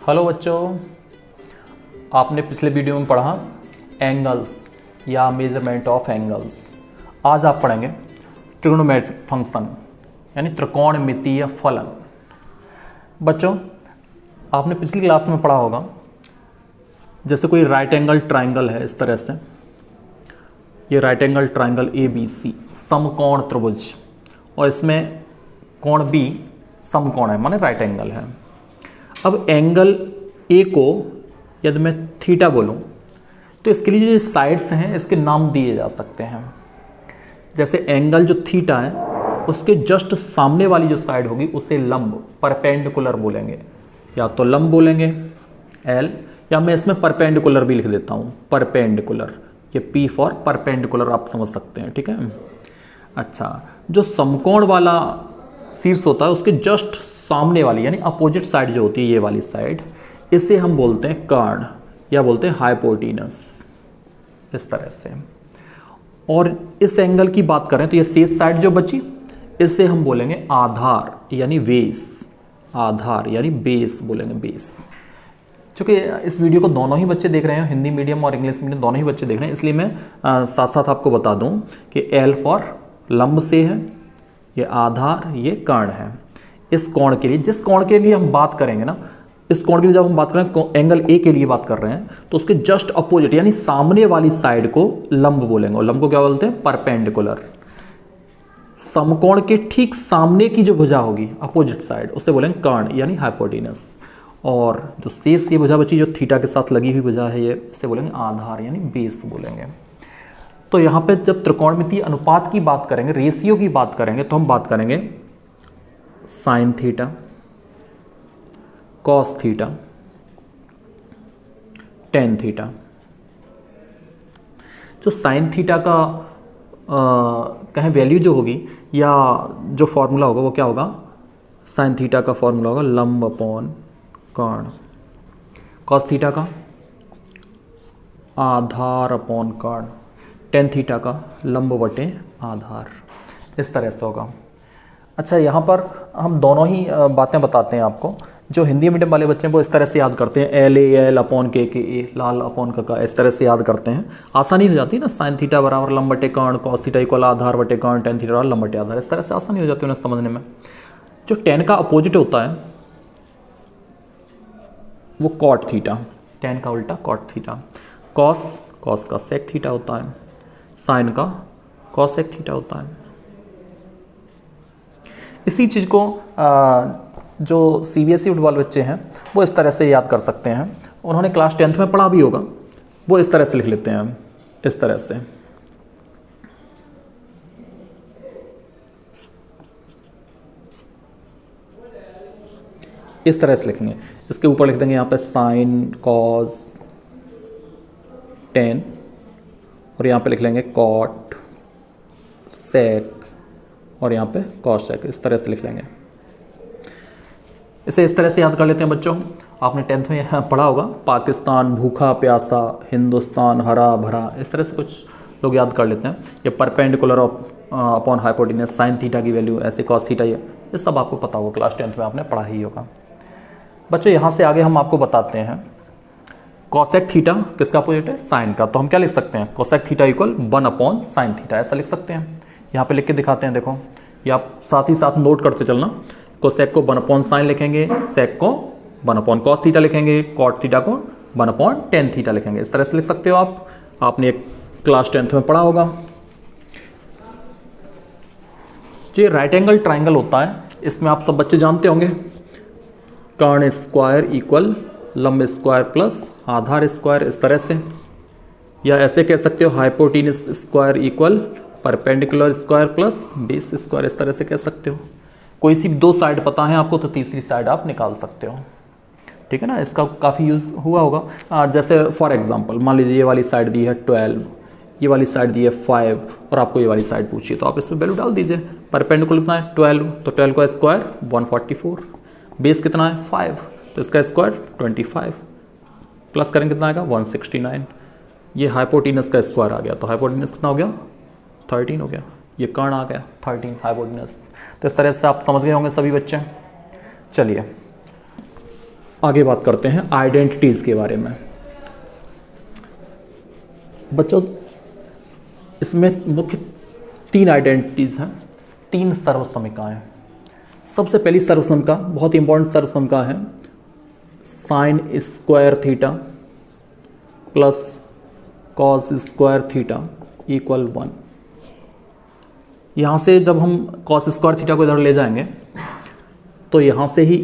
Hello बच्चों, आपने पिछले वीडियो में पढ़ा एंगल्स या मेजरमेंट ऑफ एंगल्स। आज आप पढ़ेंगे ट्रिग्नोमेट्रिक फंक्शन यानी त्रिकोणमितीय फलन। बच्चों, आपने पिछली क्लास में पढ़ा होगा, जैसे कोई राइट एंगल ट्राइंगल है इस तरह से, ये राइट एंगल ट्राइंगल ABC समकोण त्रिभुज, और इसमें कोण B समकोण है माने राइट एंगल है। अब एंगल A को यदि मैं थीटा बोलूं तो इसके लिए जो साइड्स हैं इसके नाम दिए जा सकते हैं। जैसे एंगल जो थीटा है उसके जस्ट सामने वाली जो साइड होगी उसे लंब परपेंडिकुलर बोलेंगे, या तो लंब बोलेंगे L, या मैं इसमें परपेंडिकुलर भी लिख देता हूं, परपेंडिकुलर, ये P फॉर परपेंडिकुलर आप समझ सकते हैं, ठीक है। अच्छा, जो समकोण वाला शीर्ष होता है उसके जस्ट सामने वाली यानी अपोजिट साइड जो होती है, ये वाली साइड, इसे हम बोलते हैं कर्ण या बोलते हैं हाइपोटेनस, इस तरह से। और इस एंगल की बात करें तो ये शेष साइड जो बची इसे हम बोलेंगे आधार यानी बेस, आधार यानी बेस बोलेंगे, बेस। क्योंकि इस वीडियो को दोनों ही बच्चे देख रहे हैं, हिंदी मीडियम और इंग्लिश मीडियम दोनों ही बच्चे देख रहे हैं, इसलिए मैं साथ साथ आपको बता दूं कि L फॉर लंब से है, ये आधार, ये कर्ण है। इस कोण के लिए, जिस कोण के लिए हम बात करेंगे ना, इस कोण के लिए जब हम बात करें एंगल A के लिए बात कर रहे हैं तो उसके जस्ट अपोजिट यानी सामने वाली साइड को लंब बोलेंगे, और लंब को क्या बोलते हैं? परपेंडिकुलर। समकोण के ठीक सामने की जो भुजा होगी अपोजिट साइड उसे बोलेंगे कर्ण यानी हाइपोटेनस, और जो शेष ये भुजा बची जो थीटा के साथ लगी हुई भुजा है, ये इसे बोलेंगे आधार यानी बेस बोलेंगे। तो यहां पे जब त्रिकोणमितीय अनुपात की बात करेंगे, रेशियो की बात करेंगे, तो हम बात करेंगे sine theta, cos theta, tan theta. जो साइन थीटा का कहें वैल्यू जो होगी या जो फॉर्मूला होगा वो क्या होगा? साइन थीटा का फॉर्मूला होगा लंब अपॉन कर्ण, कॉस थीटा का आधार अपॉन कर्ण, टेन थीटा का लंब बटे आधार, इस तरह से होगा। अच्छा, यहाँ पर हम दोनों ही बातें बताते हैं आपको। जो हिंदी मीडियम वाले बच्चे हैं वो इस तरह से याद करते हैं, LA अपॉन के ए, लाल अपॉन का, इस तरह से याद करते हैं, आसानी हो जाती है ना। साइन थीटा बराबर लंब बटे कर्ण, कॉस थीटा इक्वल आधार बटे कर्ण, टेन थीटा लंब बटे आधार, इस तरह से आसानी हो जाती है उन्हें समझने में। जो टेन का अपोजिट होता है वो कॉट थीटा, टेन का उल्टा कॉट थीटा, कॉस का सेक थीटा होता है, साइन का कॉसेक थीटा होता है। इसी चीज को जो CBSE वाले बच्चे हैं वो इस तरह से याद कर सकते हैं, उन्होंने क्लास 10th में पढ़ा भी होगा, वो इस तरह से लिख लेते हैं, इस तरह से। इस तरह से लिखेंगे, इसके ऊपर लिख देंगे यहाँ पे साइन कॉस टेन, और यहाँ पे लिख लेंगे कॉट सेक, और यहाँ पे कॉस सेक, इस तरह से लिख लेंगे। इसे इस तरह से याद कर लेते हैं बच्चों। आपने 10th में पढ़ा होगा, पाकिस्तान भूखा प्यासा, हिंदुस्तान हरा भरा, इस तरह से कुछ लोग याद कर लेते हैं। ये perpendicular upon hypotenuse, sine theta की वैल्यू ऐसे, कॉस थीटा, ये सब आपको पता होगा, क्लास 10th में आपने पढ़ा ही होगा। बच्चों, यहाँ से आगे हम आपको बताते हैं कॉसेक थीटा किसका अपोजिट है? साइन का। तो हम क्या लिख सकते हैं? Cosec theta equal 1 upon sine theta, ऐसा लिख सकते हैं। यहाँ पे लिख के दिखाते हैं, देखो, ये आप साथ ही साथ नोट करते चलना। कोसेक को 1 अपॉन साइन लिखेंगे, सेक को 1 अपॉन कॉस थीटा लिखेंगे, कॉट थीटा को 1 अपॉन टेन थीटा लिखेंगे, इस तरह से लिख सकते हो आप। आपने एक क्लास 10th में पढ़ा होगा। जो राइट एंगल ट्राइंगल होता है इसमें आप सब बच्चे जानते होंगे, कर्ण स्क्वायर इक्वल लंब स्क्वायर प्लस आधार स्क्वायर, इस तरह से, या ऐसे कह सकते हो hypotenuse square equal perpendicular square plus base square, इस तरह से कह सकते हो। कोई सी दो साइड पता है आपको तो तीसरी साइड आप निकाल सकते हो, ठीक है ना। इसका काफ़ी यूज हुआ होगा। जैसे फॉर एग्जांपल मान लीजिए ये वाली साइड दी है 12, ये वाली साइड दी है 5, और आपको ये वाली साइड पूछी तो आप इसमें वैल्यू डाल दीजिए। परपेंडिकुलर कितना है? 12, तो 12 का स्क्वायर 144, बेस कितना है? 5, तो इसका स्क्वायर 25, प्लस करेंगे कितना आएगा? 169। ये हाइपोटेनस का स्क्वायर आ गया, तो हाइपोटेनस कितना हो गया? 13 हो गया। ये कर्ण आ गया 13 हाइपोटेनस। तो इस तरह से आप समझ गए होंगे सभी बच्चे। चलिए आगे बात करते हैं आइडेंटिटीज के बारे में। बच्चों, इसमें मुख्य 3 आइडेंटिटीज हैं, 3 सर्वसमीकाएं। सबसे पहली सर्वसमीका, बहुत इंपॉर्टेंट सर्वसमीका है, sign square theta plus cos square theta equal 1। यहां से जब हम कॉस स्क्वायर थीटा को इधर ले जाएंगे तो यहां से ही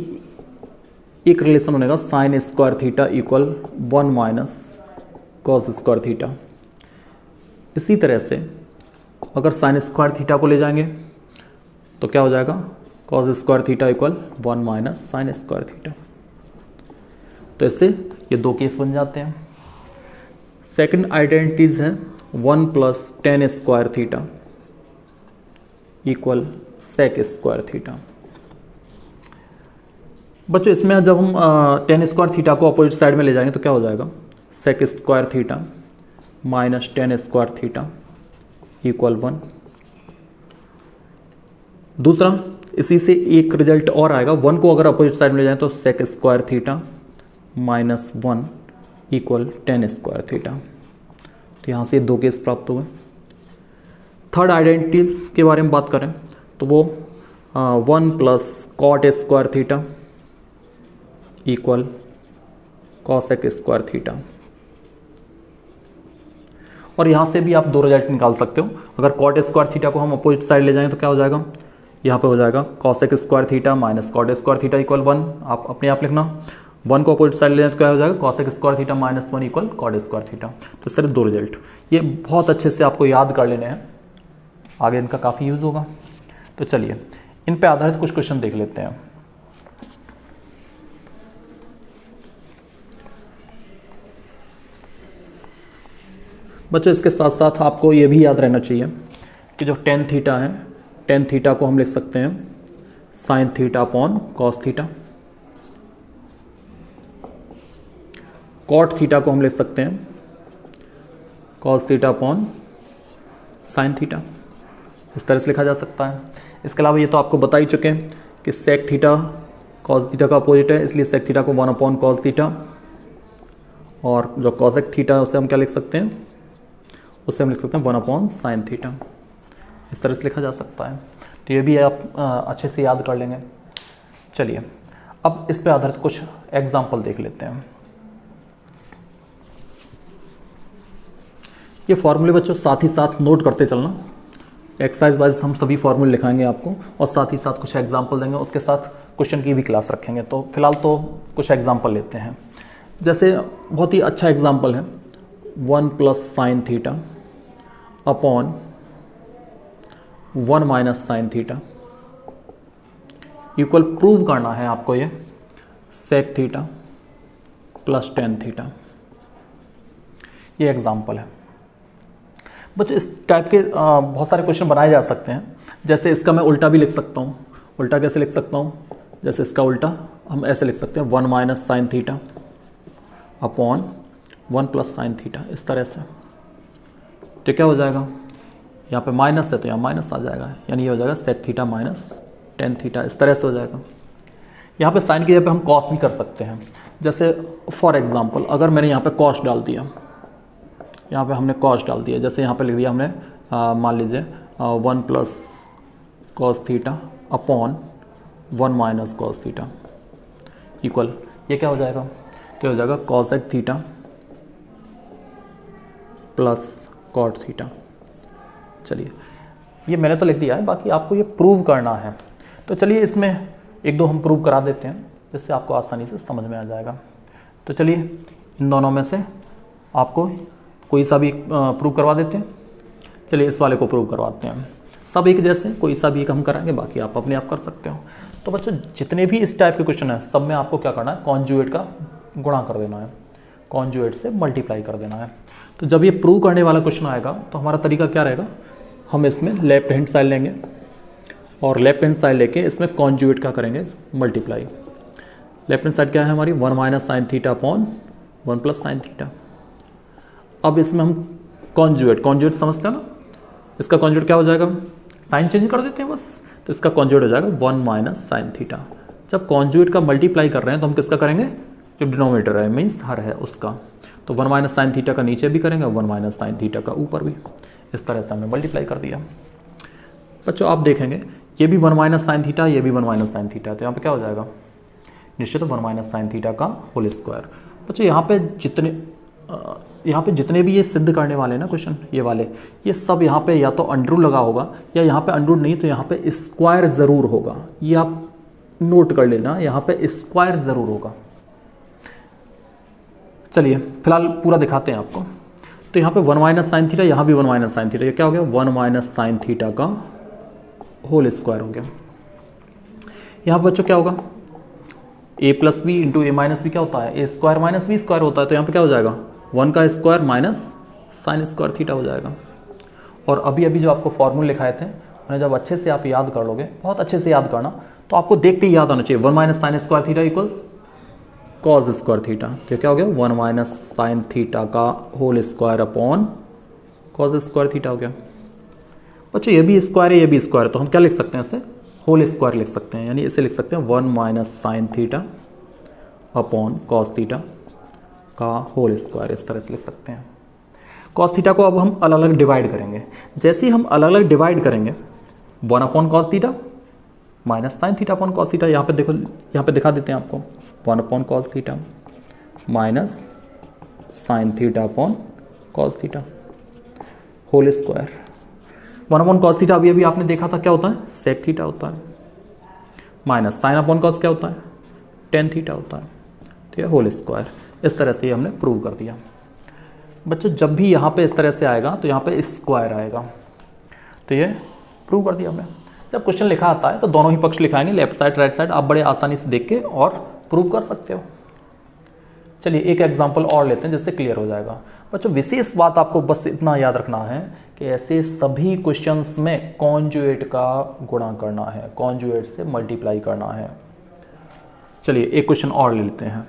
एक रिलेशन बनेगा, sign square theta equal 1 minus cos square theta. इसी तरह से अगर साइन स्क्वायर थीटा को ले जाएंगे तो क्या हो जाएगा, cos square theta equal 1 minus sine square theta. तो इससे ये 2 केस बन जाते हैं। सेकंड आइडेंटिटीज है 1 plus tan square theta equal sec square theta. बच्चों, इसमें जब हम टेन स्क्वायर थीटा को अपोजिट साइड में ले जाएंगे तो क्या हो जाएगा, sec square theta minus tan square theta equal 1। दूसरा, इसी से एक रिजल्ट और आएगा, 1 को अगर अपोजिट साइड में ले जाएं तो sec square theta minus 1 equal tan square theta. तो यहाँ से 2 केस प्राप्त हुए। थर्ड आइडेंटिटीज के बारे में बात करें तो वो 1 plus cot square theta equal cosec square theta. और यहाँ से भी आप 2 रिजल्ट निकाल सकते हो। अगर कॉट स्क्वायर थीटा को हम अपोजिट साइड ले जाएं तो क्या हो जाएगा, यहाँ पे हो जाएगा cosec square theta minus cot square theta equal 1। आप अपने आप लिखना, 1 को अपोजिट साइड ले जाएं तो क्या हो जाएगा, cosec square theta minus 1 equal cot square theta. तो इस तरह 2 रिजल्ट, ये बहुत अच्छे से आपको याद कर लेने हैं, आगे इनका काफ़ी यूज़ होगा। तो चलिए इन पे आधारित कुछ क्वेश्चन देख लेते हैं। बच्चों, इसके साथ साथ आपको ये भी याद रहना चाहिए कि जो टेन थीटा है, टेन थीटा को हम लिख सकते हैं sine theta upon cos theta. Cot theta को हम लिख सकते हैं cos theta upon sine theta. इस तरह से लिखा जा सकता है। इसके अलावा ये तो आपको बता ही चुके हैं कि सेक थीटा कॉस थीटा का अपोजिट है, इसलिए सेक थीटा को 1 अपॉन कॉस थीटा, और जो कॉसेक थीटा है उसे हम क्या लिख सकते हैं, उसे हम लिख सकते हैं 1 अपॉन साइन थीटा। इस तरह से लिखा जा सकता है। तो ये भी आप अच्छे से याद कर लेंगे। चलिए अब इस पे आधारित कुछ एग्जाम्पल देख लेते हैं। ये फॉर्मूले बच्चों साथ ही साथ नोट करते चलना, एक्सरसाइज वाइज हम सभी फॉर्मूले लिखाएंगे आपको, और साथ ही साथ कुछ एग्जाम्पल देंगे, उसके साथ क्वेश्चन की भी क्लास रखेंगे। तो फिलहाल तो कुछ एग्जाम्पल लेते हैं। जैसे बहुत ही अच्छा एग्जाम्पल है 1 plus sine theta upon 1 minus sine theta equal, prove करना है आपको ये sec theta plus tan theta. ये एग्जाम्पल है बच्चों। इस टाइप के बहुत सारे क्वेश्चन बनाए जा सकते हैं। जैसे इसका मैं उल्टा भी लिख सकता हूँ। उल्टा कैसे लिख सकता हूँ, जैसे इसका उल्टा हम ऐसे लिख सकते हैं 1 minus sine theta upon 1 plus sine theta, इस तरह से। तो क्या हो जाएगा, यहाँ पे माइनस है तो यहाँ माइनस आ जाएगा, यानी ये हो जाएगा sec theta minus tan theta, इस तरह से हो जाएगा। यहाँ पे साइन की जगह पे हम कॉस भी कर सकते हैं। जैसे फॉर एग्जांपल अगर मैंने यहाँ पे कॉस डाल दिया, यहाँ पे हमने कॉस डाल दिया, जैसे यहाँ पे लिख दिया हमने मान लीजिए 1 plus cos theta upon 1 minus cos theta equal, ये क्या हो जाएगा, तो हो जाएगा cosec theta plus cot theta. चलिए ये मैंने तो लिख दिया है, बाकी आपको ये प्रूव करना है। तो चलिए इसमें 1-2 हम प्रूव करा देते हैं, जिससे आपको आसानी से समझ में आ जाएगा। तो चलिए इन दोनों में से आपको कोई सा भी प्रूव करवा देते हैं। चलिए इस वाले को प्रूव करवाते हैं। सब एक जैसे, कोई सा भी एक हम कराएंगे, बाकी आप अपने आप कर सकते हो। तो बच्चों जितने भी इस टाइप के क्वेश्चन हैं, सब में आपको क्या करना है, कॉन्जुगेट का गुणा कर देना है, कॉन्जुगेट से मल्टीप्लाई कर देना है। तो जब ये प्रूव करने वाला क्वेश्चन आएगा तो हमारा तरीका क्या रहेगा, हम इसमें लेफ्ट हैंड साइड लेंगे और लेफ्ट हैंड साइड लेके इसमें कॉन्जुगेट का करेंगे मल्टीप्लाई। लेफ्ट हैंड साइड क्या है हमारी, 1 minus sine theta upon 1 plus sine theta. अब इसमें हम कॉन्जुगेट समझते हैं ना, इसका कॉन्जुगेट क्या हो जाएगा, साइन चेंज कर देते हैं बस, तो इसका कॉन्जुगेट हो जाएगा 1 माइनस साइन थीटा। जब कॉन्जुगेट का मल्टीप्लाई कर रहे हैं तो हम किसका करेंगे, जो डिनोमिनेटर है मीन्स हर है उसका। तो 1 माइनस साइन थीटा का नीचे भी करेंगे, 1 माइनस साइन थीटा का ऊपर भी। इस तरह से हमने मल्टीप्लाई कर दिया। बच्चों आप देखेंगे ये भी 1 माइनस साइन थीटा, ये भी 1 माइनस साइन थीटा, तो यहाँ पे क्या हो जाएगा, निश्चित 1 माइनस साइन थीटा का होल स्क्वायर। बच्चों यहाँ पे जितने भी ये सिद्ध करने वाले ना क्वेश्चन, ये वाले, ये सब यहाँ पे या तो अंडररूट लगा होगा या यहाँ पे अंडररूट नहीं तो यहाँ पे स्क्वायर जरूर होगा। ये आप नोट कर लेना, यहाँ पे स्क्वायर जरूर होगा। चलिए फिलहाल पूरा दिखाते हैं आपको। तो यहाँ पे 1 माइनस साइन थीटा, यहाँ भी 1 माइनस साइन थीटा, ये क्या हो गया, 1 माइनस साइन थीटा का होल स्क्वायर हो गया। यहाँ पर बच्चों क्या होगा, a plus B into A minus B क्या होता है, A square minus B square होता है। तो यहाँ पे क्या हो जाएगा, 1 का square minus sine square theta हो जाएगा। और अभी अभी जो आपको फॉर्मूले लिखाए थे उन्हें जब अच्छे से आप याद कर लोगे, बहुत अच्छे से याद करना, तो आपको देखते ही याद आना चाहिए 1 minus sine square theta equal cos square theta. तो क्या हो गया, 1 माइनस साइन थीटा का whole square upon cos square theta हो गया। बच्चों ये भी स्क्वायर है, ये भी स्क्वायर है, तो हम क्या लिख सकते हैं, इसे होल स्क्वायर लिख सकते हैं। यानी इसे लिख सकते हैं 1 minus sine theta upon cos theta का होल स्क्वायर, इस तरह से लिख सकते हैं। कॉस थीटा को अब हम अलग अलग डिवाइड करेंगे। जैसे ही हम अलग अलग डिवाइड करेंगे, 1 upon cos theta minus sine theta upon cos theta, यहाँ पे देखो, यहाँ पे दिखा देते हैं आपको, 1 upon cos theta minus sine theta upon cos theta whole square. 1 upon cos theta अभी अभी आपने देखा था क्या होता है, सेक थीटा होता है, माइनस साइन अपॉन कॉस क्या होता है, टेन थीटा होता है। तो ये होल स्क्वायर, इस तरह से हमने प्रूव कर दिया। बच्चों जब भी यहाँ पे इस तरह से आएगा तो यहाँ पे स्क्वायर आएगा, तो ये प्रूव कर दिया हमने। जब क्वेश्चन लिखा आता है तो दोनों ही पक्ष लिखाएंगे, लेफ्ट साइड राइट साइड, आप बड़े आसानी से देख के और प्रूव कर सकते हो। चलिए एक एग्जांपल और लेते हैं जिससे क्लियर हो जाएगा। बच्चों विशेष बात आपको बस इतना याद रखना है कि ऐसे सभी क्वेश्चंस में कॉन्जुगेट का गुणा करना है, कॉन्जुगेट से मल्टीप्लाई करना है। चलिए एक क्वेश्चन और ले लेते हैं।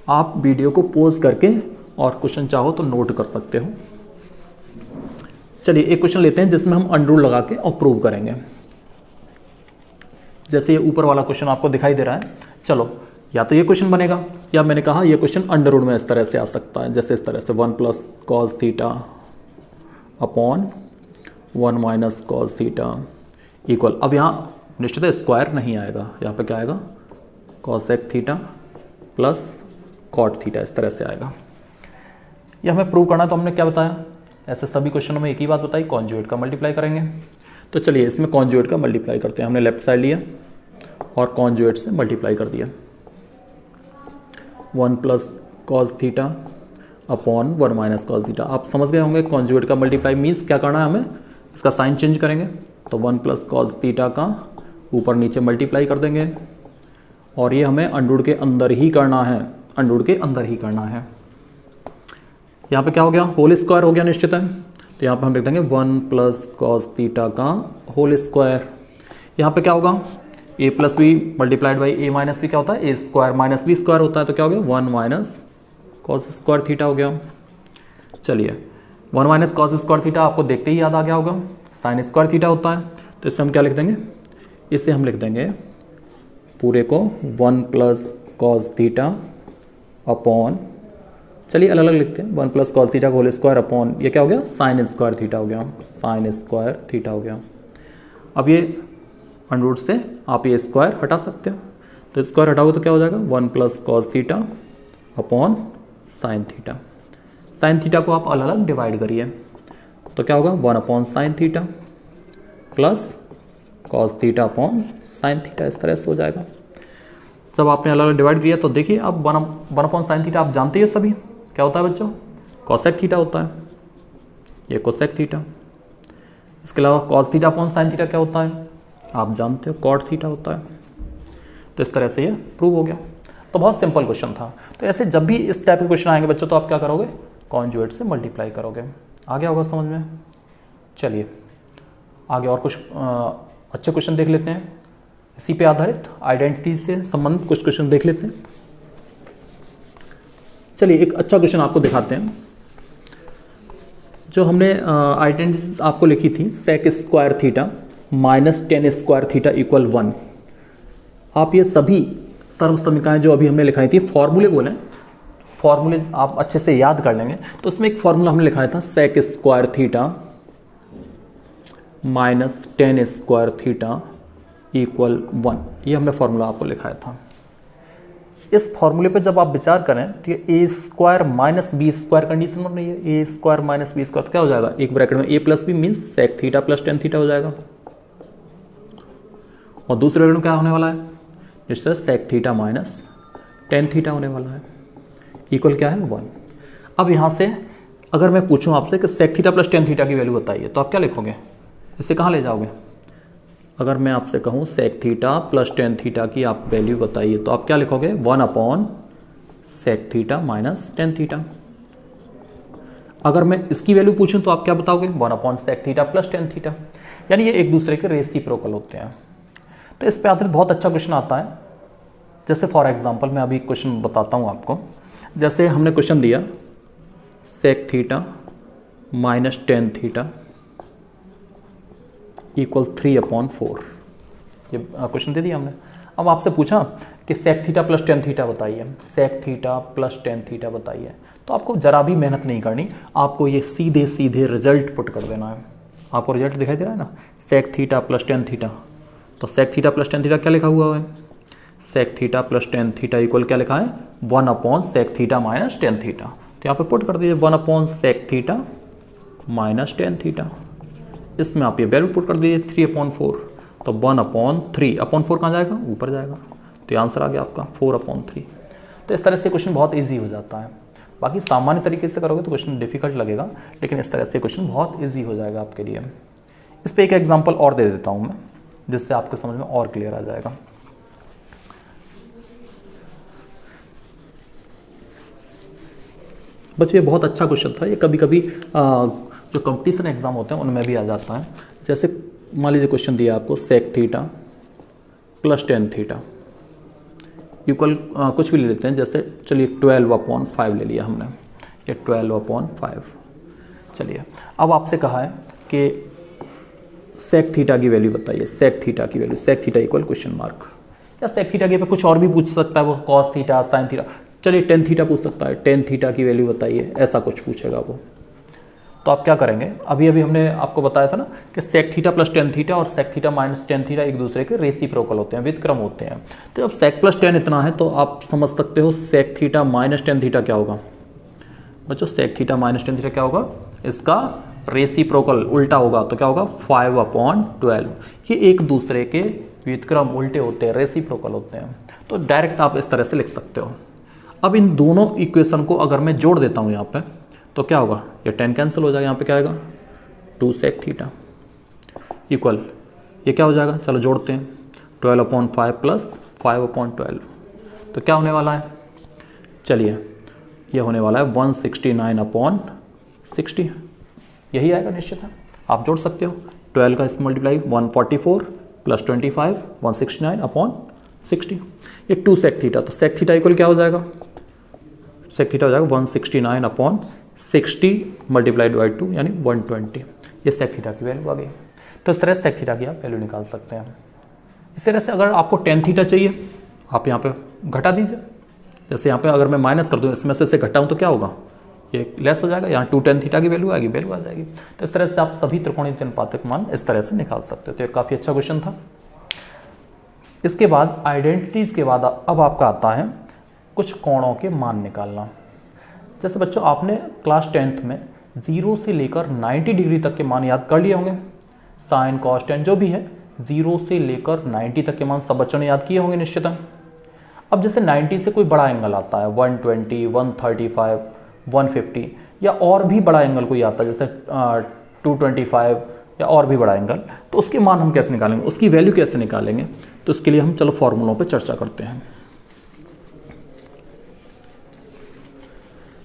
आप वीडियो को पॉज करके और क्वेश्चन चाहो तो नोट कर सकते हो। चलिए एक क्वेश्चन लेते हैं जिसमें हम अंडर रूट लगा के और प्रूव करेंगे। जैसे ये ऊपर वाला क्वेश्चन आपको दिखाई दे रहा है, चलो या तो ये क्वेश्चन बनेगा या मैंने कहा ये क्वेश्चन अंडर रूट में इस तरह से आ सकता है, जैसे इस तरह से 1 plus cos theta upon 1 minus cos theta equal, अब यहाँ निश्चित है स्क्वायर नहीं आएगा, यहाँ पे क्या आएगा, cosec theta plus cot theta, इस तरह से आएगा। ये हमें प्रूव करना है, तो हमने क्या बताया, ऐसे सभी क्वेश्चनों में एक ही बात बताई, कॉन्जुगेट का मल्टीप्लाई करेंगे। तो चलिए इसमें कॉन्जुगेट का मल्टीप्लाई करते हैं। हमने लेफ्ट साइड लिया और कॉन्जुगेट से मल्टीप्लाई कर दिया, 1 plus cos theta upon 1 minus cos theta. आप समझ गए होंगे कॉन्जुगेट का मल्टीप्लाई मीन्स क्या करना है, हमें इसका साइन चेंज करेंगे, तो 1 प्लस कॉस थीटा का ऊपर नीचे मल्टीप्लाई कर देंगे, और ये हमें अंडर के अंदर ही करना है, अंडर के अंदर ही करना है। यहाँ पे क्या हो गया, होल स्क्वायर हो गया निश्चित है, तो यहाँ पे हम लिख देंगे 1 प्लस कॉस थीटा का होल स्क्वायर। यहाँ पे क्या होगा, A plus B multiplied by A minus B क्या होता है, A square minus B square होता है, तो क्या हो गया 1 माइनस कॉस स्क्वायर थीटा हो गया। चलिए 1 माइनस कॉस स्क्वायर थीटा आपको देखते ही याद आ गया होगा, साइन स्क्वायर थीटा होता है, तो इसमें हम क्या लिख देंगे, इसे हम लिख देंगे पूरे को 1 प्लस कॉस थीटा अपॉन, चलिए अलग अलग लिखते हैं, 1 प्लस कॉस थीटा का होल स्क्वायर अपॉन, ये क्या हो गया, साइन स्क्वायर थीटा हो गया, साइन स्क्वायर थीटा हो गया। अब ये अंडर रूट से आप ये स्क्वायर हटा सकते हो, तो स्क्वायर हटाओगे तो क्या हो जाएगा, 1 plus cos theta upon sine theta. Sine theta को आप अलग अलग डिवाइड करिए, तो क्या होगा 1 upon sine theta plus cos theta upon sine theta, इस तरह से हो जाएगा। जब आपने अलग अलग डिवाइड किया तो देखिए अब 1 अपॉन साइन थीटा आप जानते ही सभी क्या होता है बच्चों, कॉसेक थीटा होता है, ये कोसेक थीटा। इसके अलावा cos theta upon sine theta क्या होता है, आप जानते हो कॉट थीटा होता है। तो इस तरह से ये प्रूव हो गया। तो बहुत सिंपल क्वेश्चन था। तो ऐसे जब भी इस टाइप के क्वेश्चन आएंगे बच्चों, तो आप क्या करोगे, कॉन्जुगेट से मल्टीप्लाई करोगे। आ गया होगा समझ में। चलिए आगे और कुछ अच्छे क्वेश्चन देख लेते हैं, इसी पे आधारित आइडेंटिटी से संबंधित कुछ क्वेश्चन देख लेते हैं। चलिए एक अच्छा क्वेश्चन आपको दिखाते हैं। जो हमने आइडेंटिटी आपको लिखी थी, sec square theta minus tan square theta equal 1, आप ये सभी सर्व समीकरणें जो अभी हमने लिखाई थी फॉर्मूले बोले, फॉर्मूले आप अच्छे से याद कर लेंगे। तो उसमें एक फॉर्मूला हमने लिखाया था sec square theta minus tan square theta equal 1, ये हमने फॉर्मूला आपको लिखाया था। इस फॉर्मूले पे जब आप विचार करें तो ये A square minus B square condition बन रही है, A square minus B square, तो क्या हो जाएगा, एक ब्रैकेट में A plus B means sec theta plus tan theta हो जाएगा, और दूसरे ब्रैकेट में क्या होने वाला है, जिससे sec theta minus tan theta होने वाला है, इक्वल क्या है 1। अब यहाँ से अगर मैं पूछूं आपसे कि sec theta plus tan theta की वैल्यू बताइए, तो आप क्या लिखोगे, इसे कहाँ ले जाओगे। अगर मैं आपसे कहूँ sec theta plus tan theta की आप वैल्यू बताइए, तो आप क्या लिखोगे, 1 upon sec theta minus tan theta. अगर मैं इसकी वैल्यू पूछूं तो आप क्या बताओगे, 1 upon sec theta plus tan theta, यानी ये एक दूसरे के रेसिप्रोकल होते हैं। तो इस पे आधारित बहुत अच्छा क्वेश्चन आता है। जैसे फॉर एग्जांपल मैं अभी क्वेश्चन बताता हूँ आपको। जैसे हमने क्वेश्चन दिया sec theta minus tan theta equal 3/4, ये क्वेश्चन दे दिया हमने। अब आपसे पूछा कि sec theta plus tan theta बताइए, sec theta plus tan theta बताइए, तो आपको जरा भी मेहनत नहीं करनी, आपको ये सीधे सीधे रिजल्ट पुट कर देना है। आपको रिजल्ट दिखाई दे रहा है ना, sec theta plus tan theta, तो sec theta plus tan theta क्या लिखा हुआ है, sec theta plus tan theta equal क्या लिखा है, 1 upon sec theta minus tan theta. तो यहाँ पे पुट कर दीजिए 1 upon sec theta minus tan theta, इसमें आप ये वैल्यू पुट कर दीजिए 3/4, तो 1 अपॉन 3 अपॉन 4 कहाँ जाएगा, ऊपर जाएगा, तो ये आंसर आ गया आपका 4/3। तो इस तरह से क्वेश्चन बहुत ईजी हो जाता है। बाकी सामान्य तरीके से करोगे तो क्वेश्चन डिफिकल्ट लगेगा, लेकिन इस तरह से क्वेश्चन बहुत ईजी हो जाएगा आपके लिए। इस पर एक एग्जाम्पल और दे देता हूँ मैं, जिससे आपके समझ में और क्लियर आ जाएगा। बच्चों ये बहुत अच्छा क्वेश्चन था, ये कभी कभी जो कंपटीशन एग्जाम होते हैं उनमें भी आ जाता है। जैसे मान लीजिए क्वेश्चन दिया आपको sec theta plus tan theta equal कुछ भी ले लेते हैं, जैसे चलिए 12/5 ले लिया हमने, ये 12/5। चलिए अब आपसे कहा है कि सेक थीटा की वैल्यू बताइए, सेक थीटा की value, sec theta equal question mark, या सेक थीटा के पे कुछ और भी पूछ सकता है वो, कॉस थीटा साइन थीटा, चलिए टेन थीटा पूछ सकता है, टेन थीटा की वैल्यू बताइए, ऐसा कुछ पूछेगा वो। तो आप क्या करेंगे, अभी अभी हमने आपको बताया था ना कि sec theta plus tan theta और sec theta minus tan theta एक दूसरे के रेसिप्रोकल होते हैं, व्युत्क्रम होते हैं। तो जब सेक प्लस टेन इतना है तो आप समझ सकते हो sec theta minus tan theta क्या होगा। बच्चों sec theta minus tan theta क्या होगा, इसका रेसिप्रोकल उल्टा होगा, तो क्या होगा 5/12। ये एक दूसरे के व्युत्क्रम उल्टे होते हैं, रेसिप्रोकल होते हैं। तो डायरेक्ट आप इस तरह से लिख सकते हो। अब इन दोनों इक्वेशन को अगर मैं जोड़ देता हूँ यहाँ पे, तो क्या होगा, ये 10 कैंसिल हो जाएगा, यहाँ पे क्या आएगा 2 सेक थीटा इक्वल, ये क्या हो जाएगा, चलो जोड़ते हैं, 12/5 प्लस 5/12, तो क्या होने वाला है, चलिए ये होने वाला है 169/60, यही आएगा निश्चित है। आप जोड़ सकते हो, 12 का इस मल्टीप्लाई 144 प्लस 25 169/60, ये 2 सेक थीटा, तो सेक थीटा इक्वल क्या हो जाएगा, सेक थीटा हो जाएगा 169/60 मल्टीप्लाइड बाई 2 यानी 120, ये सेक थीटा की वैल्यू आ गई। तो इस तरह से सेक थीटा की आप वैल्यू निकाल सकते हैं। इस तरह से अगर आपको टेन थीटा चाहिए, आप यहाँ पे घटा दीजिए, जैसे यहाँ पे अगर मैं माइनस कर दूँ, इसमें से घटाऊँ तो क्या होगा, ये लेस हो जाएगा, यहाँ 2 टेन थीटा की वैल्यू आएगी, वैल्यू आ जाएगी। तो इस तरह से आप सभी त्रिकोणीय अनुपातिक मान इस तरह से निकाल सकते हो। तो ये काफ़ी अच्छा क्वेश्चन था। इसके बाद आइडेंटिटीज के बाद अब आपका आता है कुछ कोणों के मान निकालना। जैसे बच्चों आपने क्लास 10th में 0 से लेकर 90 डिग्री तक के मान याद कर लिए होंगे, साइन कॉस टेन जो भी है 0 से लेकर 90 तक के मान सब बच्चों ने याद किए होंगे निश्चित। अब जैसे 90 से कोई बड़ा एंगल आता है 120, 135, 150 या और भी बड़ा एंगल कोई आता है जैसे 225 या और भी बड़ा एंगल, तो उसके मान हम कैसे निकालेंगे, उसकी वैल्यू कैसे निकालेंगे, तो इसके लिए हम चलो फॉर्मूलों पे चर्चा करते हैं।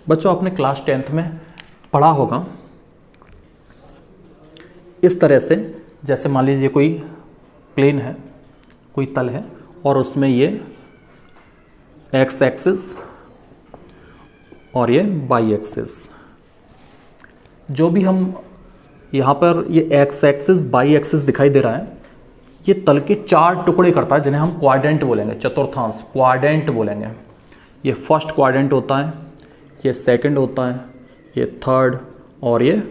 बच्चों आपने क्लास 10th में पढ़ा होगा इस तरह से, जैसे मान लीजिए कोई प्लेन है, कोई तल है और उसमें ये एक्स एक्सिस और ये वाई एक्सिस, जो भी हम यहाँ पर ये एक्स एक्सिस वाई एक्सिस दिखाई दे रहा है, ये तल के 4 टुकड़े करता है जिन्हें हम क्वाड्रेंट बोलेंगे, चतुर्थांश क्वाड्रेंट बोलेंगे। ये फर्स्ट क्वाड्रेंट होता है, ये सेकंड होता है, ये थर्ड और ये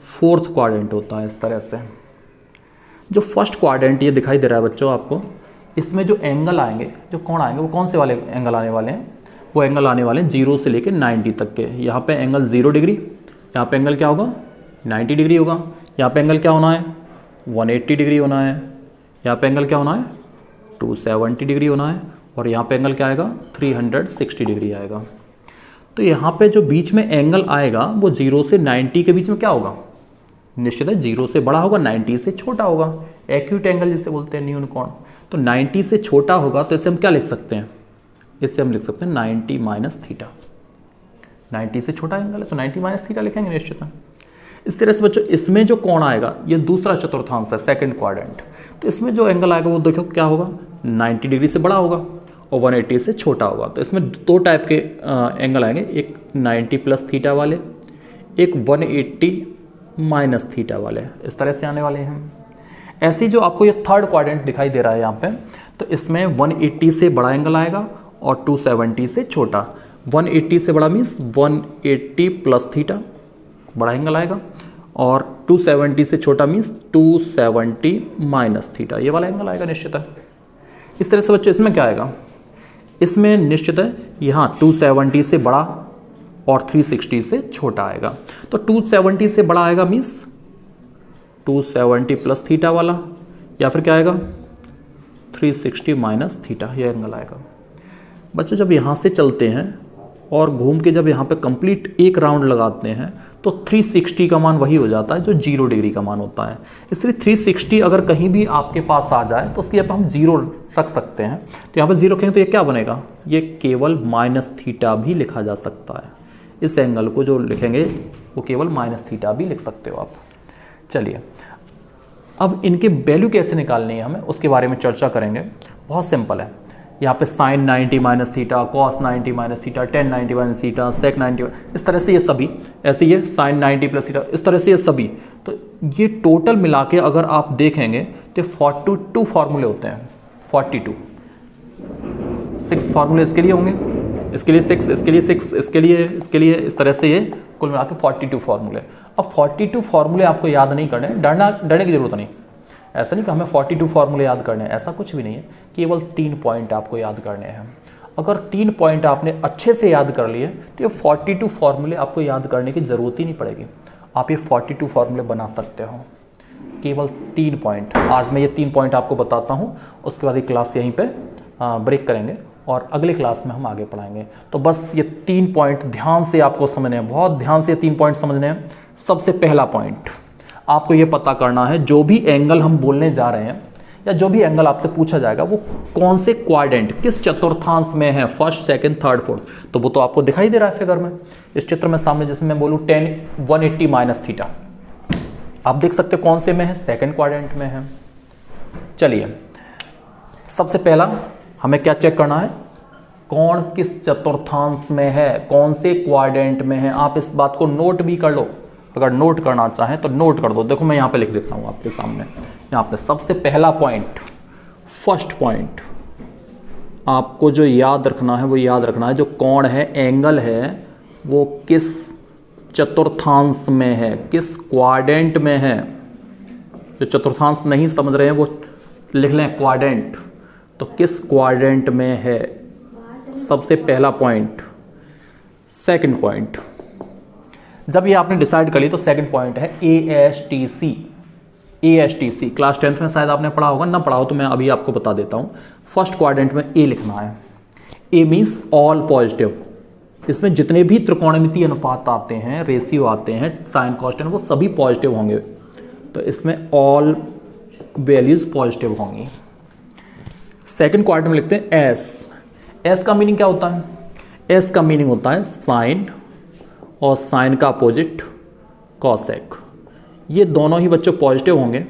फोर्थ क्वाड्रेंट होता है। इस तरह से जो फर्स्ट क्वाड्रेंट ये दिखाई दे रहा है बच्चों आपको, इसमें जो एंगल आएंगे, जो कोण आएंगे, वो कौन से वाले एंगल आने वाले हैं? वो एंगल आने वाले हैं 0 से लेकर 90 तक के। यहाँ पे एंगल 0 डिग्री, यहाँ पे एंगल क्या होगा 90 डिग्री होगा। यहाँ पे एंगल क्या होना है 180 डिग्री होना है। यहाँ पे एंगल क्या होना है 270 डिग्री होना है। और यहाँ पे एंगल क्या आएगा 360 डिग्री आएगा। तो यहाँ पे जो बीच में एंगल आएगा वो 0 से 90 के बीच में क्या होगा, निश्चित है 0 से बड़ा होगा, 90 से छोटा होगा। एक्यूट एंगल जिसे बोलते हैं, न्यून कोण। तो 90 से छोटा होगा तो इसे हम क्या लिख सकते हैं, इससे हम लिख सकते हैं 90 माइनस थीटा। 90 से छोटा एंगल है तो 90 माइनस थीटा लिखेंगे निश्चित है। इस तरह से बच्चों इसमें जो कोण आएगा, ये दूसरा चतुर्थांश है, सेकंड क्वाड्रेंट। तो इसमें जो एंगल आएगा वो देखो क्या होगा 90 डिग्री से बड़ा होगा और 180 से छोटा होगा। तो इसमें 2 टाइप के एंगल आएंगे, एक 90 प्लस थीटा वाले, एक 180 माइनस थीटा वाले। इस तरह से आने वाले हैं। ऐसी जो आपको ये थर्ड क्वाड्रेंट दिखाई दे रहा है यहाँ पे, तो इसमें 180 से बड़ा एंगल आएगा और 270 से छोटा। 180 से बड़ा मीन्स 180 प्लस थीटा बड़ा एंगल आएगा, और 270 से छोटा मीन्स 270 माइनस थीटा, ये वाला एंगल आएगा निश्चित है। इस तरह से बच्चों इसमें क्या आएगा, इसमें निश्चित है यहाँ 270 से बड़ा और 360 से छोटा आएगा। तो 270 से बड़ा आएगा मीन्स 270 प्लस थीटा वाला, या फिर क्या आएगा 360 माइनस थीटा, ये एंगल आएगा। बच्चों जब यहाँ से चलते हैं और घूम के जब यहाँ पे कंप्लीट एक राउंड लगाते हैं तो 360 का मान वही हो जाता है जो 0 डिग्री का मान होता है। इसलिए 360 अगर कहीं भी आपके पास आ जाए तो उसकी यहाँ पर हम 0 रख सकते हैं। तो यहाँ पर 0 रखेंगे तो ये क्या बनेगा, ये केवल माइनस थीटा भी लिखा जा सकता है। इस एंगल को जो लिखेंगे वो केवल माइनस थीटा भी लिख सकते हो आप। चलिए अब इनके वैल्यू कैसे निकालनी है हमें उसके बारे में चर्चा करेंगे। बहुत सिंपल है। यहाँ पे sine 90 minus theta, cos 90 minus theta, tan 90 minus theta, sec 90, इस तरह से ये सभी, ऐसे ये साइन 90 प्लस थीटा, इस तरह से ये सभी। तो ये टोटल मिला के अगर आप देखेंगे तो 42 फार्मूले होते हैं। 42 6 फार्मूले इसके लिए होंगे, इसके लिए 6, इसके लिए 6, इसके लिए इस तरह से ये कुल मिला के 42 फार्मूले। अब 42 फार्मूले आपको याद नहीं करने, डरने की जरूरत नहीं। ऐसा नहीं कि हमें 42 फार्मूले याद करने हैं, ऐसा कुछ भी नहीं है। केवल 3 पॉइंट आपको याद करने हैं। अगर 3 पॉइंट आपने अच्छे से याद कर लिए तो ये 42 फार्मूले आपको याद करने की ज़रूरत ही नहीं पड़ेगी। आप ये 42 फार्मूले बना सकते हो। केवल 3 पॉइंट। आज मैं ये 3 पॉइंट आपको बताता हूँ, उसके बाद ये क्लास यहीं पर ब्रेक करेंगे और अगले क्लास में हम आगे पढ़ाएंगे। तो बस ये 3 पॉइंट ध्यान से आपको समझने हैं, बहुत ध्यान से 3 पॉइंट समझने हैं। सबसे पहला पॉइंट आपको ये पता करना है, जो भी एंगल हम बोलने जा रहे हैं या जो भी एंगल आपसे पूछा जाएगा वो कौन से क्वाड्रेंट, किस चतुर्थांश में है, फर्स्ट, सेकंड, थर्ड, फोर्थ। तो वो तो आपको दिखाई दे रहा है फिगर में, इस चित्र में सामने। जैसे मैं बोलूँ 180 माइनस थीटा, आप देख सकते कौन से में है, सेकंड क्वाड्रेंट में है। चलिए सबसे पहला हमें क्या चेक करना है, कौन किस चतुर्थांश में है, कौन से क्वाड्रेंट में है। आप इस बात को नोट भी कर लो, अगर नोट करना चाहें तो नोट कर दो। देखो मैं यहाँ पे लिख देता हूँ आपके सामने। यहाँ पे सबसे पहला पॉइंट, फर्स्ट पॉइंट आपको जो याद रखना है वो याद रखना है, जो कोण है, एंगल है, वो किस चतुर्थांश में है, किस क्वाड्रेंट में है। जो चतुर्थांश नहीं समझ रहे हैं वो लिख लें क्वाड्रेंट। तो किस क्वाड्रेंट में है, सबसे पहला पॉइंट। सेकंड पॉइंट, जब ये आपने डिसाइड कर ली तो सेकंड पॉइंट है ASTC। ASTC क्लास 10th में शायद आपने पढ़ा होगा, ना पढ़ा हो तो मैं अभी आपको बता देता हूँ। फर्स्ट क्वाड्रेंट में A लिखना है। A means all positive. इसमें जितने भी त्रिकोणमितीय अनुपात आते हैं, रेशियो आते हैं, साइन कॉस टेन, वो सभी पॉजिटिव होंगे। तो इसमें ऑल वैल्यूज पॉजिटिव होंगी। सेकंड क्वाड्रेंट में लिखते हैं S का मीनिंग क्या होता है, S का मीनिंग होता है साइन, और साइन का अपोजिट कॉसेक। ये दोनों ही बच्चों पॉजिटिव होंगे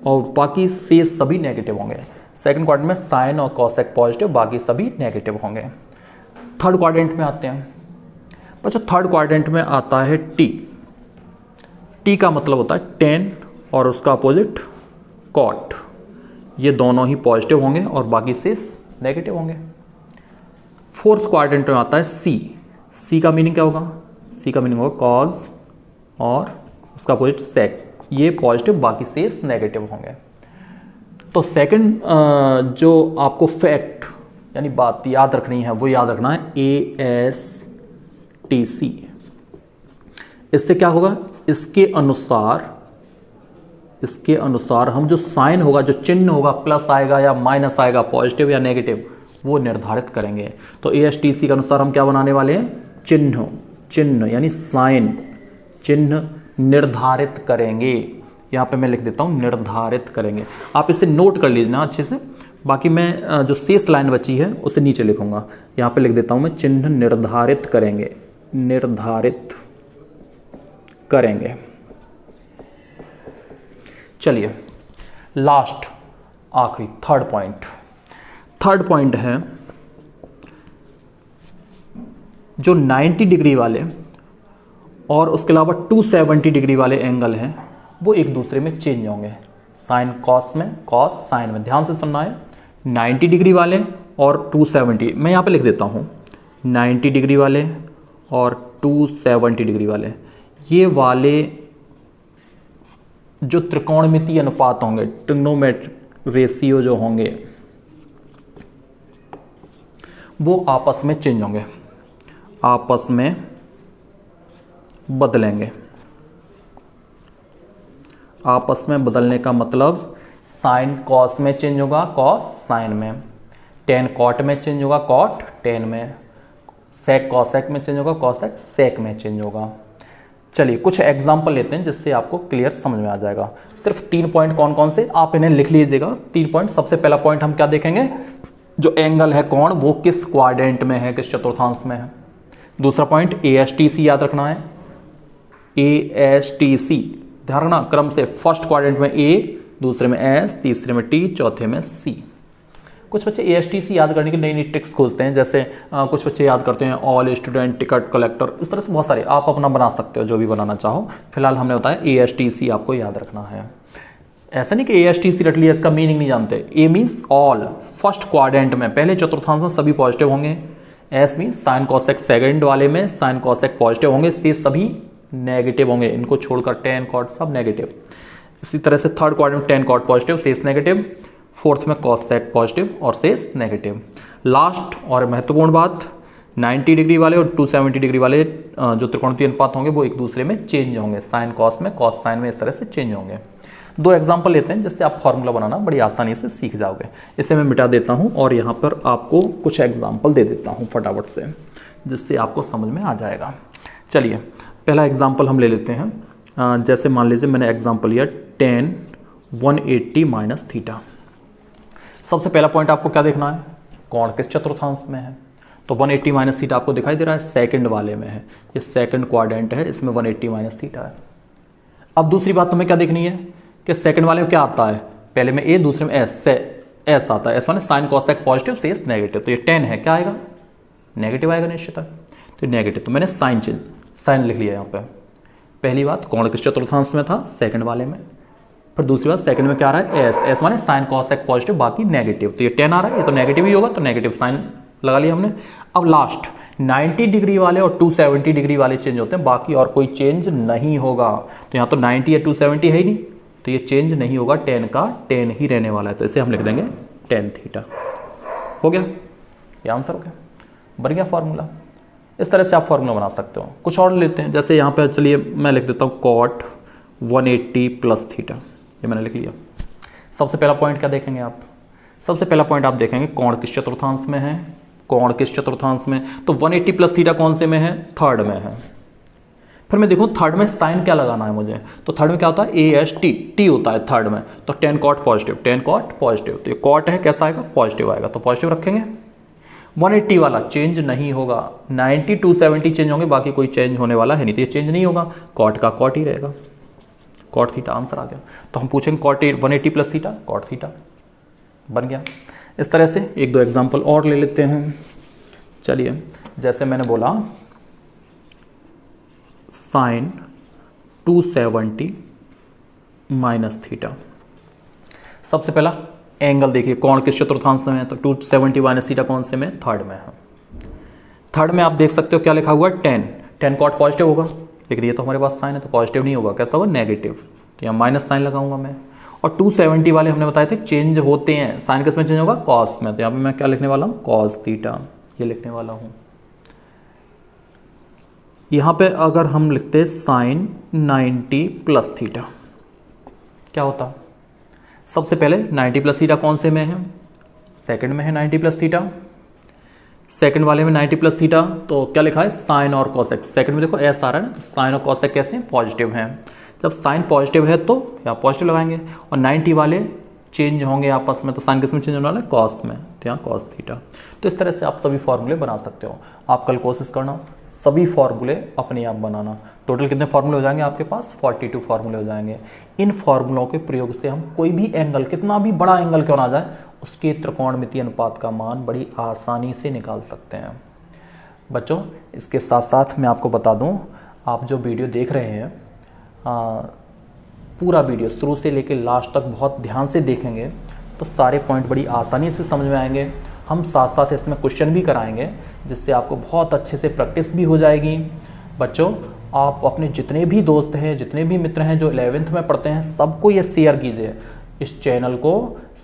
और बाकी से सभी नेगेटिव होंगे। सेकंड क्वाड्रेंट में साइन और कॉसेक पॉजिटिव, बाकी सभी नेगेटिव होंगे। थर्ड क्वाड्रेंट में आते हैं बच्चों। थर्ड क्वाड्रेंट में आता है T का मतलब होता है टेन और उसका अपोजिट कॉट। ये दोनों ही पॉजिटिव होंगे और बाकी शेष नेगेटिव होंगे। फोर्थ क्वाड्रेंट में आता है सी। सी का मीनिंग क्या होगा? सी का मीनिंग होगा कॉज और उसका अपोजिट सेक। ये पॉजिटिव बाकी शेष नेगेटिव होंगे। तो सेकंड जो आपको फैक्ट यानी बात याद रखनी है वो याद रखना है ASTC। इससे क्या होगा? इसके अनुसार हम जो साइन होगा, जो चिन्ह होगा, प्लस आएगा या माइनस आएगा, पॉजिटिव या नेगेटिव, वो निर्धारित करेंगे। तो ASTC के अनुसार हम क्या बनाने वाले हैं? चिन्ह यानी साइन, चिन्ह निर्धारित करेंगे। यहां पे मैं लिख देता हूं निर्धारित करेंगे। आप इसे नोट कर लीजिए ना अच्छे से। बाकी मैं जो शेष लाइन बची है उसे नीचे लिखूंगा। यहां पे लिख देता हूं मैं चिन्ह निर्धारित करेंगे, निर्धारित करेंगे। चलिए लास्ट आखिरी थर्ड पॉइंट है जो 90 डिग्री वाले और उसके अलावा 270 डिग्री वाले एंगल हैं वो एक दूसरे में चेंज होंगे। साइन कॉस में, कॉस साइन में। ध्यान से सुनना है। 90 डिग्री वाले और 270, मैं यहाँ पे लिख देता हूँ 90 डिग्री वाले और 270 डिग्री वाले, ये वाले जो त्रिकोणमितीय अनुपात होंगे, ट्रिग्नोमेट्रिक रेशियो जो होंगे, वो आपस में चेंज होंगे, आपस में बदलेंगे। आपस में बदलने का मतलब साइन कॉस में चेंज होगा, कॉस साइन में। टेन कॉट में चेंज होगा, कॉट टेन में। सेक कॉसेक में चेंज होगा, कॉसेक सेक में चेंज होगा। चलिए कुछ एग्जांपल लेते हैं जिससे आपको क्लियर समझ में आ जाएगा। सिर्फ 3 पॉइंट कौन कौन से आप इन्हें लिख लीजिएगा। 3 पॉइंट। सबसे पहला पॉइंट हम क्या देखेंगे? जो एंगल है कोण वो किस क्वाड्रेंट में है, किस चतुर्थांश में है। दूसरा पॉइंट ASTC याद रखना है। ASTC ध्यान रखना, क्रम से फर्स्ट क्वाड्रेंट में A, दूसरे में S, तीसरे में T, चौथे में C। कुछ बच्चे ASTC याद करने की नई नई ट्रिक्स खोजते हैं, जैसे कुछ बच्चे याद करते हैं ऑल स्टूडेंट टिकट कलेक्टर, इस तरह से बहुत सारे आप अपना बना सकते हो जो भी बनाना चाहो। फिलहाल हमने बताया ASTC आपको याद रखना है। ऐसा नहीं कि ASTC रट लिया इसका मीनिंग नहीं जानते। A means all, first quadrant में, पहले चतुर्थांश में सभी पॉजिटिव होंगे। S means sign cosec second वाले में साइन कॉसेक पॉजिटिव होंगे, शेष सभी नेगेटिव होंगे, इनको छोड़कर टेन कॉट सब नेगेटिव। इसी तरह से थर्ड क्वाड्रेंट में टेन कॉट पॉजिटिव, शेष नेगेटिव। फोर्थ में कॉस सेक पॉजिटिव और शेष नेगेटिव। लास्ट और महत्वपूर्ण बात, 90 डिग्री वाले और 270 डिग्री वाले जो त्रिकोणमितीय अनुपात होंगे वो एक दूसरे में चेंज होंगे। साइन कॉस में, कॉस साइन में, इस तरह से चेंज होंगे। 2 एग्जाम्पल लेते हैं जिससे आप फॉर्मूला बनाना बड़ी आसानी से सीख जाओगे। इसे मैं मिटा देता हूं और यहाँ पर आपको कुछ एग्जाम्पल दे देता हूँ फटाफट से, जिससे आपको समझ में आ जाएगा। चलिए पहला एग्जाम्पल हम ले लेते हैं। जैसे मान लीजिए मैंने एग्जाम्पल लिया tan 180 माइनस थीटा। सबसे पहला पॉइंट आपको क्या देखना है? कोण किस चतुर्थांश में है। तो 180 माइनस थीटा आपको दिखाई दे रहा है, सेकंड वाले में है। ये सेकंड क्वाड्रेंट है, इसमें 180 माइनस थीटा है। अब दूसरी बात तुम्हें क्या देखनी है कि सेकंड वाले में क्या आता है? पहले में A, दूसरे में S आता है। S माने साइन कॉसेक पॉजिटिव, शेष नेगेटिव। तो ये 10 है, क्या आएगा? नेगेटिव आएगा निश्चित है। तो नेगेटिव, तो मैंने साइन लिख लिया यहाँ पे। पहली बात कोण किस चतुर्थांश में था? सेकंड वाले में। फिर दूसरी बात सेकंड में क्या आ रहा है? S माने साइन कॉसेक पॉजिटिव, बाकी नेगेटिव। तो ये 10 आ रहा है, ये तो नेगेटिव ही होगा, तो नेगेटिव साइन लगा लिया हमने। अब लास्ट 90 डिग्री वाले और 270 डिग्री वाले चेंज होते हैं, बाकी और कोई चेंज नहीं होगा। तो यहाँ तो 90 या 270 है ही नहीं, तो ये चेंज नहीं होगा, 10 का 10 ही रहने वाला है। तो इसे हम लिख देंगे tan थीटा। हो गया, ये आंसर हो गया, बन गया फॉर्मूला। इस तरह से आप फॉर्मूला बना सकते हो। कुछ और लेते हैं, जैसे यहाँ पे चलिए मैं लिख देता हूँ cot 180 प्लस थीटा। ये मैंने लिख लिया। सबसे पहला पॉइंट क्या देखेंगे आप? सबसे पहला पॉइंट आप देखेंगे कोण किस चतुर्थांश में है। कोण किस चतुर्थांश में? तो 180 प्लस थीटा कौन से में है? थर्ड में है। फिर मैं देखूँ थर्ड में साइन क्या लगाना है मुझे। तो थर्ड में क्या होता है? AST, T होता है थर्ड में। तो tan cot positive, tan cot positive. तो ये cot है, कैसा आएगा? पॉजिटिव आएगा, तो पॉजिटिव रखेंगे। 180 वाला चेंज नहीं होगा, 90 270 चेंज होंगे, बाकी कोई चेंज होने वाला है नहीं, तो ये चेंज नहीं होगा, कॉट का कॉट ही रहेगा। कॉट थीटा आंसर आ गया। तो हम पूछेंगे cot 180 plus theta, cot theta बन गया। इस तरह से 1-2 एग्जाम्पल और ले लेते हैं। चलिए जैसे मैंने बोला साइन 270 माइनस थीटा। सबसे पहला एंगल देखिए कोण किस चतुर्थांश में है, तो 270 माइनस थीटा कौन से में, थर्ड में है। थर्ड में आप देख सकते हो क्या लिखा हुआ है, 10 कॉट पॉजिटिव होगा, लेकिन ये तो हमारे पास साइन है तो पॉजिटिव नहीं होगा, कैसा होगा, नेगेटिव, तो यहाँ माइनस साइन लगाऊंगा मैं। और 270 वाले हमने बताए थे चेंज होते हैं, साइन किस में चेंज होगा, कॉस में, तो यहाँ पे मैं क्या लिखने वाला हूँ, कॉस थीटा, ये लिखने वाला हूँ। यहाँ पे अगर हम लिखते साइन 90 प्लस थीटा, क्या होता, सबसे पहले 90 प्लस थीटा कौन से में है, सेकंड में है 90 प्लस थीटा, सेकंड वाले में 90 प्लस थीटा, तो क्या लिखा है, साइन और कॉसेक, सेकंड में देखो एस आ रहा है ना, साइन और कॉसेक कैसे हैं, पॉजिटिव हैं, जब साइन पॉजिटिव है तो यहाँ पॉजिटिव लगाएंगे, और 90 वाले चेंज होंगे आपस में, तो साइन किस में चेंज होने वाला है, कॉस में, तो यहाँ कॉस थीटा। तो इस तरह से आप सभी फॉर्मूले बना सकते हो। आप कल कोशिश करना सभी फॉर्मूले अपने आप बनाना। टोटल कितने फॉर्मूले हो जाएंगे आपके पास, 42 फॉर्मूले हो जाएंगे। इन फॉर्मूलों के प्रयोग से हम कोई भी एंगल, कितना भी बड़ा एंगल क्यों ना जाए, उसके त्रिकोणमितीय अनुपात का मान बड़ी आसानी से निकाल सकते हैं। बच्चों इसके साथ साथ मैं आपको बता दूं, आप जो वीडियो देख रहे हैं पूरा वीडियो शुरू से लेकर लास्ट तक बहुत ध्यान से देखेंगे तो सारे पॉइंट बड़ी आसानी से समझ में आएंगे। हम साथ साथ इसमें क्वेश्चन भी कराएंगे, जिससे आपको बहुत अच्छे से प्रैक्टिस भी हो जाएगी। बच्चों आप अपने जितने भी दोस्त हैं, जितने भी मित्र हैं जो 11th में पढ़ते हैं, सबको ये शेयर कीजिए, इस चैनल को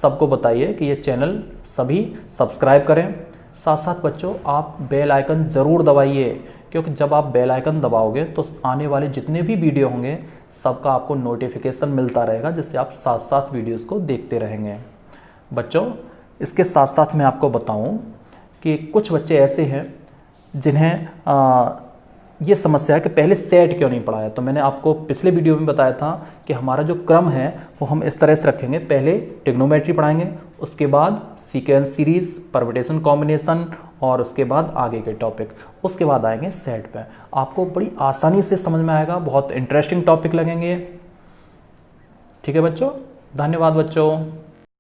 सबको बताइए कि ये चैनल सभी सब्सक्राइब करें। साथ साथ बच्चों आप बेल आइकन ज़रूर दबाइए, क्योंकि जब आप बेल आइकन दबाओगे तो आने वाले जितने भी वीडियो होंगे सबका आपको नोटिफिकेशन मिलता रहेगा, जिससे आप साथ साथ वीडियोस को देखते रहेंगे। बच्चों इसके साथ साथ मैं आपको बताऊं कि कुछ बच्चे ऐसे हैं जिन्हें ये समस्या है कि पहले सेट क्यों नहीं पढ़ाया। तो मैंने आपको पिछले वीडियो में बताया था कि हमारा जो क्रम है वो हम इस तरह से रखेंगे, पहले ट्रिग्नोमेट्री पढ़ाएंगे, उसके बाद सीक्वेंस सीरीज, परम्यूटेशन कॉम्बिनेशन, और उसके बाद आगे के टॉपिक, उसके बाद आएंगे सेट पे। आपको बड़ी आसानी से समझ में आएगा, बहुत इंटरेस्टिंग टॉपिक लगेंगे। ठीक है बच्चों, धन्यवाद बच्चों।